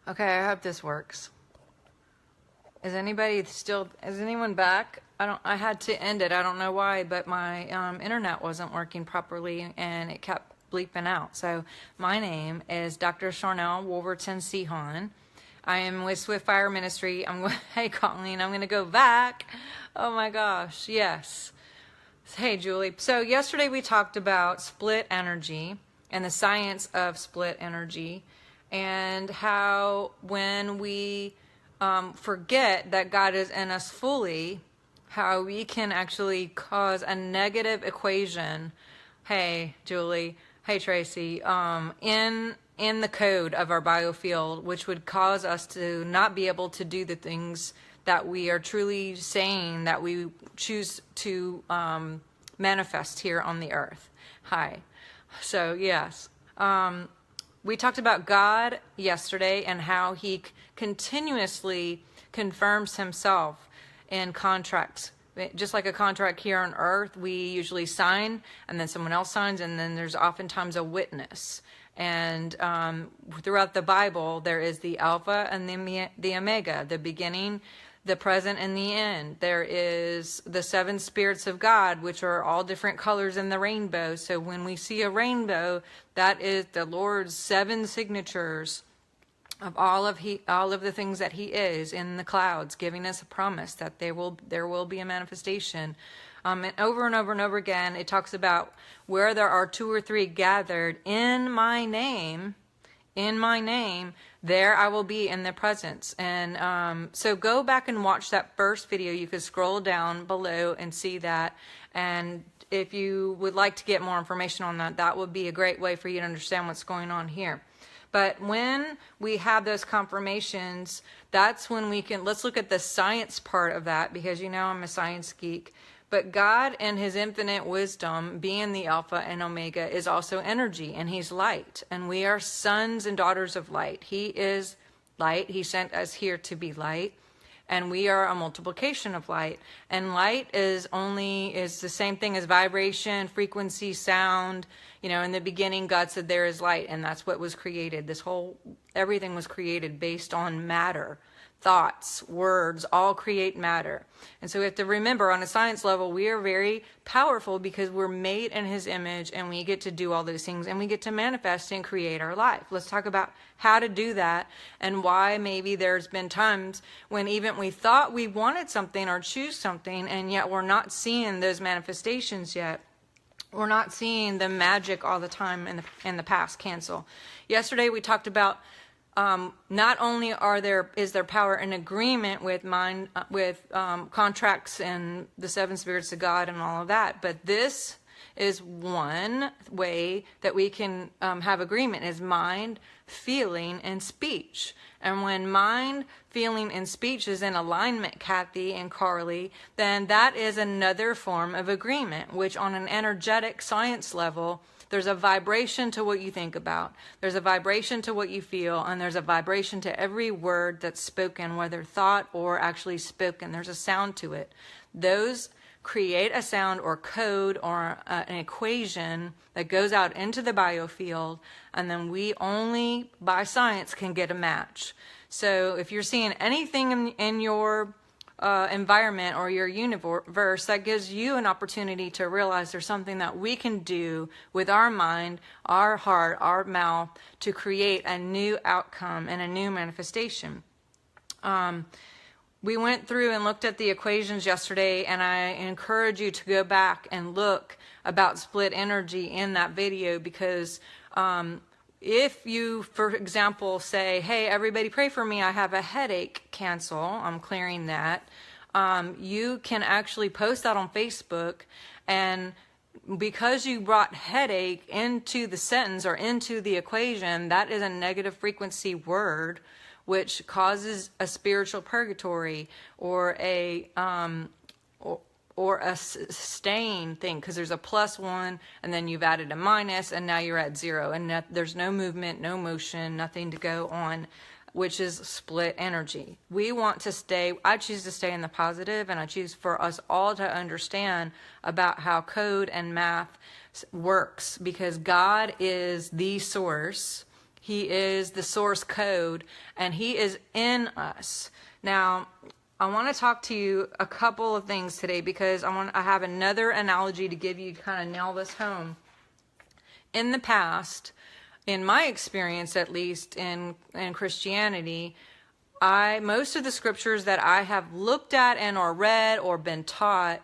Okay, I hope this works. Is anyone back? I had to end it. I don't know why, but my internet wasn't working properly and it kept bleeping out. So my name is Dr. Sharnael Wolverton Sehon. I am with Swift Fire Ministry. Hey, Colleen, I'm going to go back. Oh my gosh, yes. Hey, Julie. So yesterday we talked about split energy and the science of split energy, and how when we forget that God is in us fully, how we can actually cause a negative equation. Hey, Julie. Hey, Tracy. In the code of our biofield, which would cause us to not be able to do the things that we are truly saying that we choose to manifest here on the earth. Hi. So, yes. We talked about God yesterday and how he continuously confirms himself in contracts. Just like a contract here on earth, we usually sign and then someone else signs, and then there's oftentimes a witness. And throughout the Bible, there is the Alpha and the Omega, the beginning, the present, and the end. There is the seven spirits of God, which are all different colors in the rainbow. So when we see a rainbow, that is the Lord's seven signatures of all of the things that he is in the clouds, giving us a promise that there will be a manifestation. And over and over and over again, it talks about where there are two or three gathered in my name, there I will be in their presence. And so go back and watch that first video. You could scroll down below and see that. And if you would like to get more information on that, that would be a great way for you to understand what's going on here. But when we have those confirmations, that's when we can, let's look at the science part of that, because you know I'm a science geek. But God, in his infinite wisdom, being the Alpha and Omega, is also energy, and he's light. And we are sons and daughters of light. He is light. He sent us here to be light. And we are a multiplication of light. And light is the same thing as vibration, frequency, sound. You know, in the beginning, God said there is light, and that's what was created. Everything was created based on matter. Thoughts, words, all create matter. And so we have to remember, on a science level, we are very powerful because we're made in his image, and we get to do all those things, and we get to manifest and create our life. Let's talk about how to do that, and why maybe there's been times when even we thought we wanted something or choose something, and yet we're not seeing those manifestations yet. We're not seeing the magic all the time in the past. Cancel. Yesterday we talked about not only is there power in agreement with contracts and the seven spirits of God and all of that, but this is one way that we can have agreement, is mind, feeling, and speech. And when mind, feeling, and speech is in alignment, Kathy and Carly, then that is another form of agreement, which on an energetic science level, there's a vibration to what you think about. There's a vibration to what you feel, and there's a vibration to every word that's spoken, whether thought or actually spoken. There's a sound to it. Those create a sound or code or an equation that goes out into the biofield, and then we only, by science, can get a match. So if you're seeing anything in your environment or your universe, that gives you an opportunity to realize there's something that we can do with our mind, our heart, our mouth, to create a new outcome and a new manifestation. We went through and looked at the equations yesterday, and I encourage you to go back and look about split energy in that video, because if you, for example, say, hey, everybody pray for me, I have a headache, cancel, I'm clearing that. You can actually post that on Facebook, and because you brought headache into the sentence or into the equation, that is a negative frequency word, which causes a spiritual purgatory or a staying thing, because there's a +1 and then you've added a minus and now you're at 0, and there's no movement, no motion, nothing to go on, which is split energy. We want to stay, I choose to stay in the positive, and I choose for us all to understand about how code and math works, because God is the source. He is the source code, and he is in us. Now, I want to talk to you a couple of things today because I have another analogy to give you to kind of nail this home. In the past, in my experience at least in Christianity, most of the scriptures that I have looked at and or read or been taught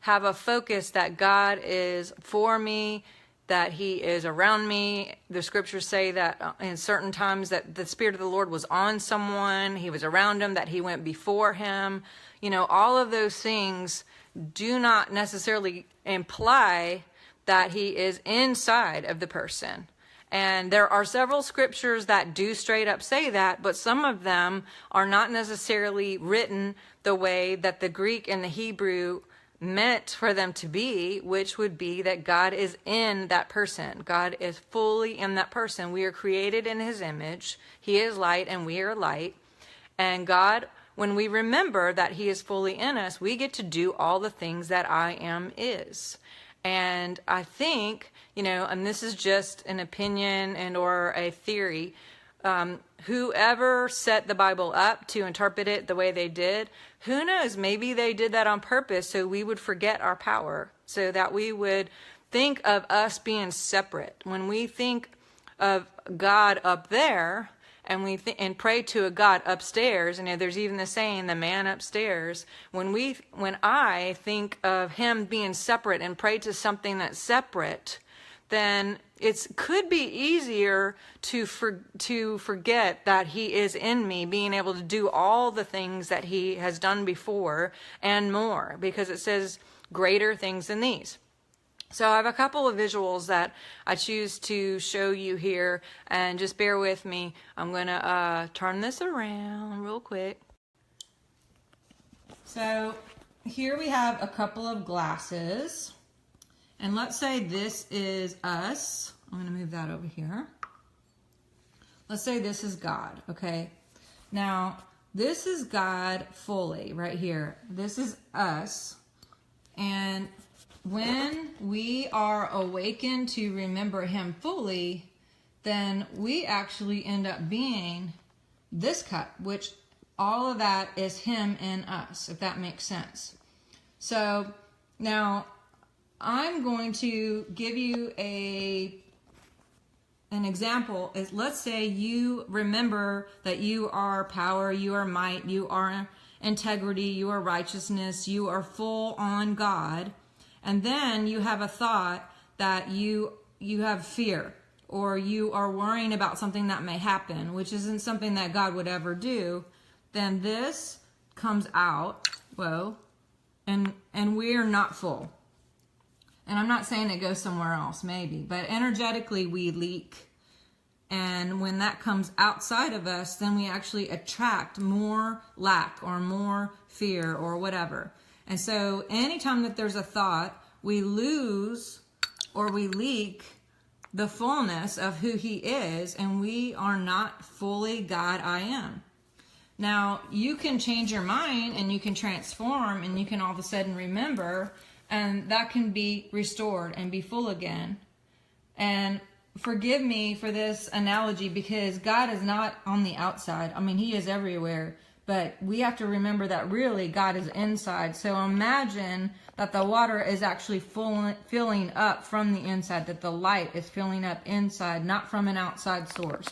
have a focus that God is for me, that he is around me. The scriptures say that in certain times that the Spirit of the Lord was on someone, he was around him, that he went before him. You know, all of those things do not necessarily imply that he is inside of the person. And there are several scriptures that do straight up say that, but some of them are not necessarily written the way that the Greek and the Hebrew meant for them to be, which would be that God is in that person. God is fully in that person. We are created in his image. He is light and we are light. And God, when we remember that he is fully in us, we get to do all the things that I am is. And I think, you know, and this is just an opinion and or a theory, whoever set the Bible up to interpret it the way they did, who knows, maybe they did that on purpose so we would forget our power, so that we would think of us being separate. When we think of God up there and we and pray to a God upstairs, and there's even the saying, the man upstairs, when I think of him being separate and pray to something that's separate, then it could be easier to forget that he is in me, being able to do all the things that he has done before and more, because it says greater things than these. So I have a couple of visuals that I choose to show you here, and just bear with me. I'm going to turn this around real quick. So here we have a couple of glasses. And let's say this is us. I'm going to move that over here. Let's say this is God, okay? Now, this is God fully right here. This is us. And when we are awakened to remember him fully, then we actually end up being this cup, which all of that is him in us, if that makes sense. So now I'm going to give you an example. Is let's say you remember that you are power, you are might, you are integrity, you are righteousness, you are full on God, and then you have a thought that you have fear, or you are worrying about something that may happen, which isn't something that God would ever do. Then this comes out, and we are not full. And I'm not saying it goes somewhere else, maybe, but energetically we leak. And when that comes outside of us, then we actually attract more lack or more fear or whatever. And so anytime that there's a thought, we lose or we leak the fullness of who he is, and we are not fully God I am. Now, you can change your mind and you can transform and you can all of a sudden remember, and that can be restored and be full again. And forgive me for this analogy, because God is not on the outside. I mean, he is everywhere, but we have to remember that really God is inside. So imagine that the water is actually filling up from the inside, that the light is filling up inside, not from an outside source.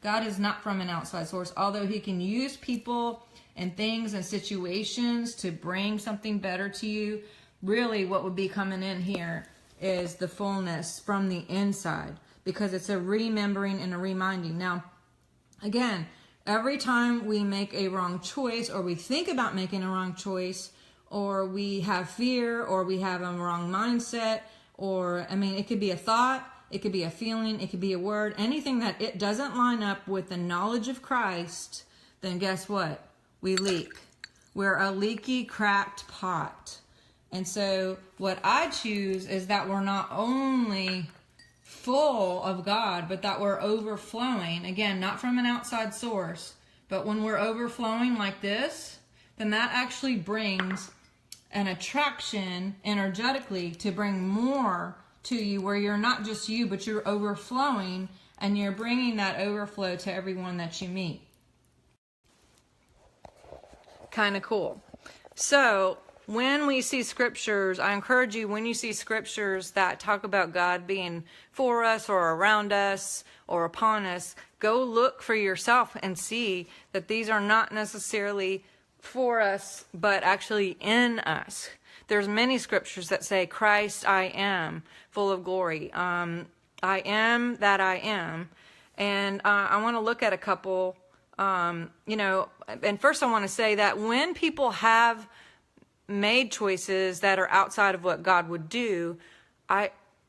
God is not from an outside source, although he can use people and things and situations to bring something better to you. Really what would be coming in here is the fullness from the inside, because it's a remembering and a reminding. Now, again, every time we make a wrong choice, or we think about making a wrong choice, or we have fear, or we have a wrong mindset, or, it could be a thought, it could be a feeling, it could be a word, anything that it doesn't line up with the knowledge of Christ, then guess what? We leak. We're a leaky, cracked pot. And so what I choose is that we're not only full of God, but that we're overflowing. Again, not from an outside source, but when we're overflowing like this, then that actually brings an attraction energetically to bring more to you, where you're not just you, but you're overflowing, and you're bringing that overflow to everyone that you meet. Kind of cool. So when we see scriptures, I encourage you, when you see scriptures that talk about God being for us or around us or upon us, go look for yourself and see that these are not necessarily for us, but actually in us. There's many scriptures that say, Christ I am, full of glory. I am that I am. And I want to look at a couple. And first I want to say that when people have made choices that are outside of what God would do,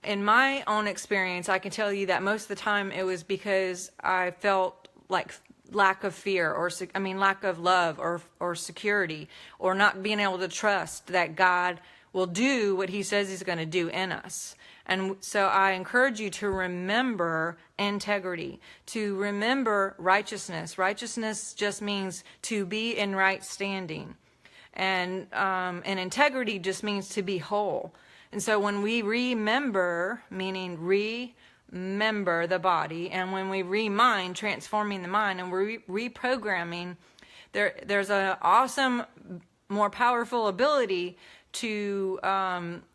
in my own experience, I can tell you that most of the time it was because I felt like lack of fear lack of love or security, or not being able to trust that God will do what he says he's going to do in us. And so I encourage you to remember integrity, to remember righteousness. Righteousness just means to be in right standing. And integrity just means to be whole. And so when we remember, meaning remember the body, and when we remind, transforming the mind, and we're reprogramming, there's an awesome, more powerful ability to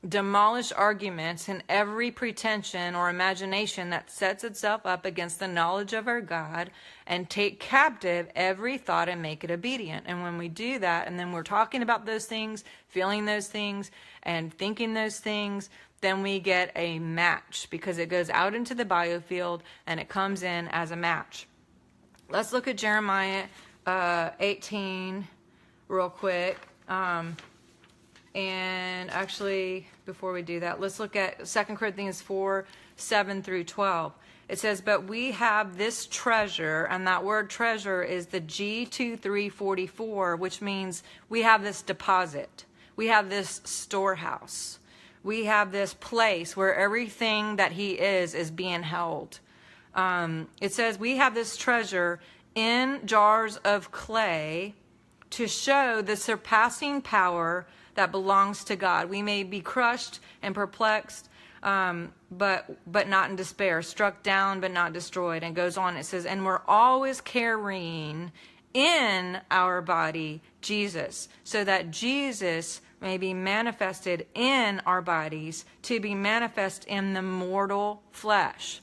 demolish arguments and every pretension or imagination that sets itself up against the knowledge of our God, and take captive every thought and make it obedient. And when we do that, and then we're talking about those things, feeling those things, and thinking those things, then we get a match, because it goes out into the biofield and it comes in as a match. Let's look at Jeremiah 18 real quick. And actually, before we do that, let's look at 2 Corinthians 4, 7 through 12. It says, but we have this treasure, and that word treasure is the G2344, which means we have this deposit. We have this storehouse. We have this place where everything that he is being held. It says we have this treasure in jars of clay to show the surpassing power that belongs to God. We may be crushed and perplexed, but not in despair, struck down but not destroyed. And goes on, it says, and we're always carrying in our body Jesus, so that Jesus may be manifested in our bodies, to be manifest in the mortal flesh,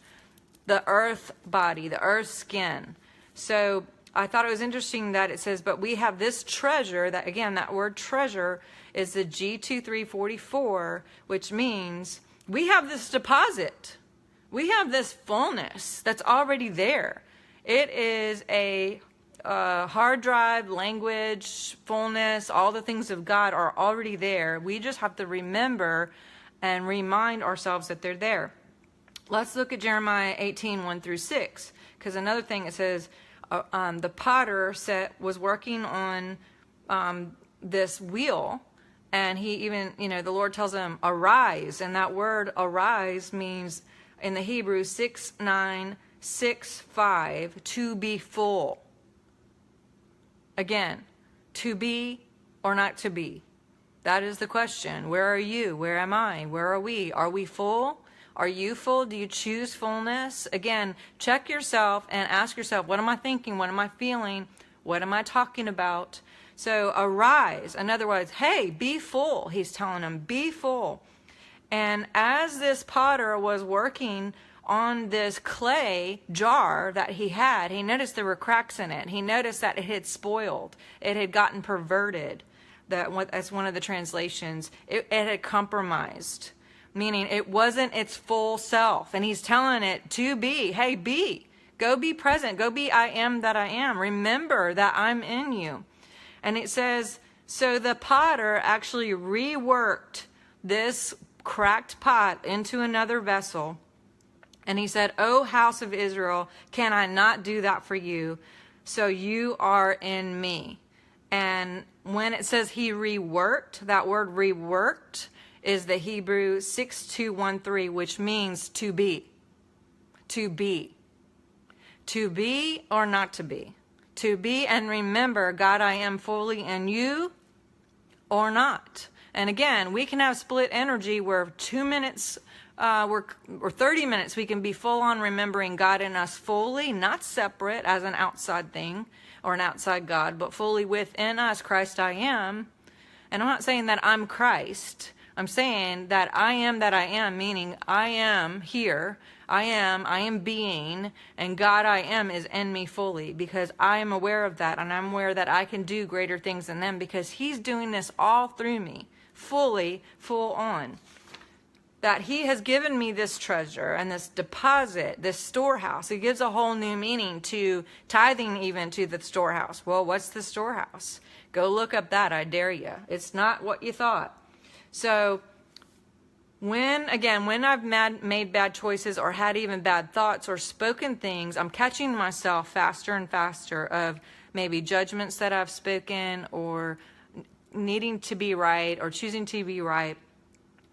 the earth body, the earth skin. So I thought it was interesting that it says, but we have this treasure, that again, that word treasure is the G2344, which means we have this deposit. We have this fullness that's already there. It is a hard drive, language, fullness, all the things of God are already there. We just have to remember and remind ourselves that they're there. Let's look at Jeremiah 18, 1 through 6, because another thing it says, the potter was working on this wheel, and he even, the Lord tells him, arise. And that word arise means in the Hebrew 6965, to be full. Again, to be or not to be. That is the question. Where are you? Where am I? Where are we? Are we full? Are you full? Do you choose fullness? Again, check yourself and ask yourself, what am I thinking? What am I feeling? What am I talking about? So arise. In other words, hey, be full. He's telling him, be full. And as this potter was working on this clay jar that he had, he noticed there were cracks in it. He noticed that it had spoiled. It had gotten perverted. That's one of the translations. It had compromised, meaning it wasn't its full self. And he's telling it to be, hey, be. Go be present. Go be I am that I am. Remember that I'm in you. And it says, so the potter actually reworked this cracked pot into another vessel. And he said, O house of Israel, can I not do that for you? So you are in me. And when it says he reworked, that word reworked is the Hebrew 6213, which means to be. To be. To be or not to be. To be and remember, God, I am fully in you or not. And again, we can have split energy where 2 minutes or 30 minutes, we can be full on remembering God in us fully, not separate as an outside thing or an outside God, but fully within us, Christ I am. And I'm not saying that I'm Christ. I'm saying that I am, meaning I am here. I am being, and God I am is in me fully, because I am aware of that, and I'm aware that I can do greater things than them because he's doing this all through me, fully, full on. That he has given me this treasure and this deposit, this storehouse. It gives a whole new meaning to tithing, even to the storehouse. Well, what's the storehouse? Go look up that, I dare you. It's not what you thought. So when I've made bad choices or had even bad thoughts or spoken things, I'm catching myself faster and faster of maybe judgments that I've spoken or needing to be right or choosing to be right.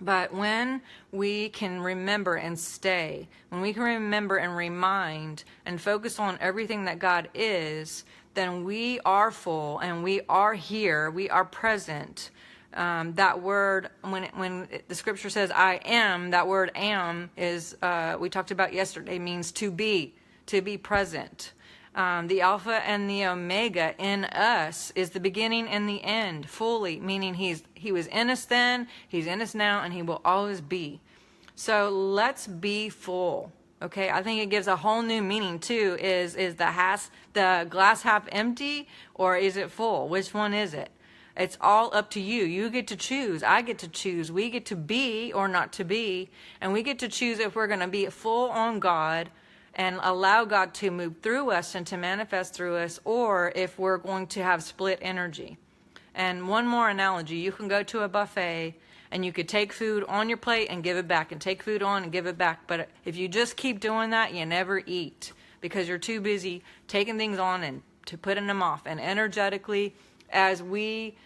But when we can remember and stay, when we can remember and remind and focus on everything that God is, then we are full and we are here, we are present. That word, when the scripture says I am, that word am is, we talked about yesterday, means to be present. The Alpha and the Omega in us is the beginning and the end, fully, meaning he was in us then, he's in us now, and he will always be. So let's be full. Okay, I think it gives a whole new meaning too. Is the glass half empty or is it full? Which one is it? It's all up to you. You get to choose. I get to choose. We get to be or not to be. And we get to choose if we're going to be full on God and allow God to move through us and to manifest through us, or if we're going to have split energy. And one more analogy. You can go to a buffet and you could take food on your plate and give it back, and take food on and give it back. But if you just keep doing that, you never eat because you're too busy taking things on and to putting them off. And energetically, as we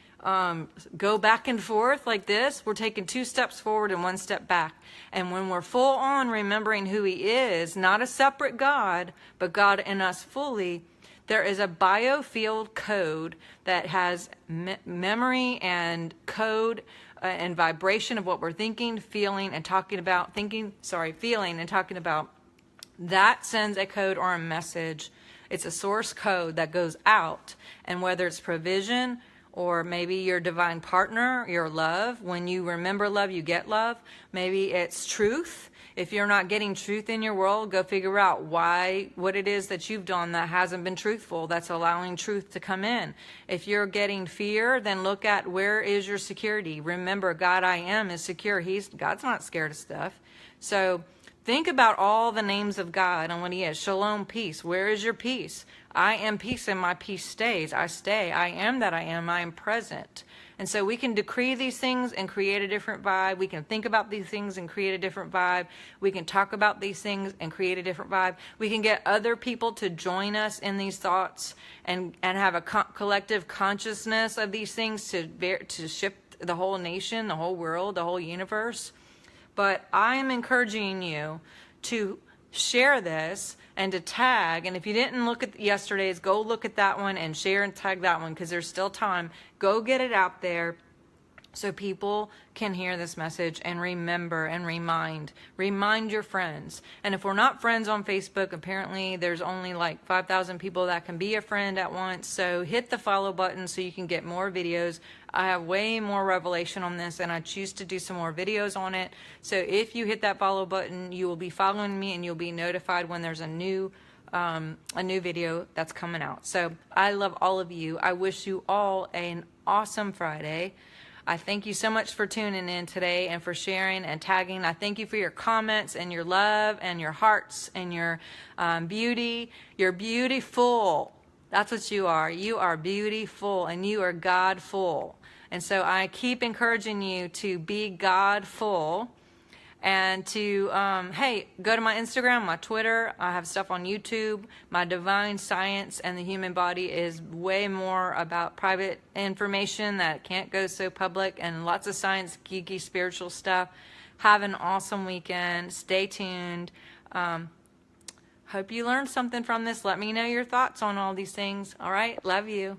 go back and forth like this, we're taking 2 steps forward and 1 step back. And when we're full on remembering who he is, not a separate God, but God in us fully, there is a biofield code that has memory and code and vibration of what we're thinking, feeling, and talking about. Feeling and talking about. That sends a code or a message. It's a source code that goes out. And whether it's provision, or maybe your divine partner, your love. When you remember love, you get love. Maybe it's truth. If you're not getting truth in your world, go figure out what it is that you've done that hasn't been truthful, that's allowing truth to come in. If you're getting fear, then look at where is your security. Remember, God I am is secure. God's not scared of stuff. So think about all the names of God and what he is. Shalom, peace. Where is your peace? I am peace and my peace stays. I stay. I am that I am. I am present. And so we can decree these things and create a different vibe. We can think about these things and create a different vibe. We can talk about these things and create a different vibe. We can get other people to join us in these thoughts and have a collective consciousness of these things to shift the whole nation, the whole world, the whole universe. But I am encouraging you to share this and to tag. And if you didn't look at yesterday's, go look at that one and share and tag that one because there's still time. Go get it out there so people can hear this message and remember and remind your friends. And if we're not friends on Facebook, apparently there's only like 5,000 people that can be a friend at once. So hit the follow button so you can get more videos. I have way more revelation on this and I choose to do some more videos on it. So if you hit that follow button, you will be following me and you'll be notified when there's a new video that's coming out. So I love all of you. I wish you all an awesome Friday. I thank you so much for tuning in today and for sharing and tagging. I thank you for your comments and your love and your hearts and your beauty. You're beautiful. That's what you are. You are beautiful and you are God-full. And so I keep encouraging you to be God-full and to, hey, go to my Instagram, my Twitter. I have stuff on YouTube. My divine science and the human body is way more about private information that can't go so public and lots of science, geeky, spiritual stuff. Have an awesome weekend. Stay tuned. Hope you learned something from this. Let me know your thoughts on all these things. All right. Love you.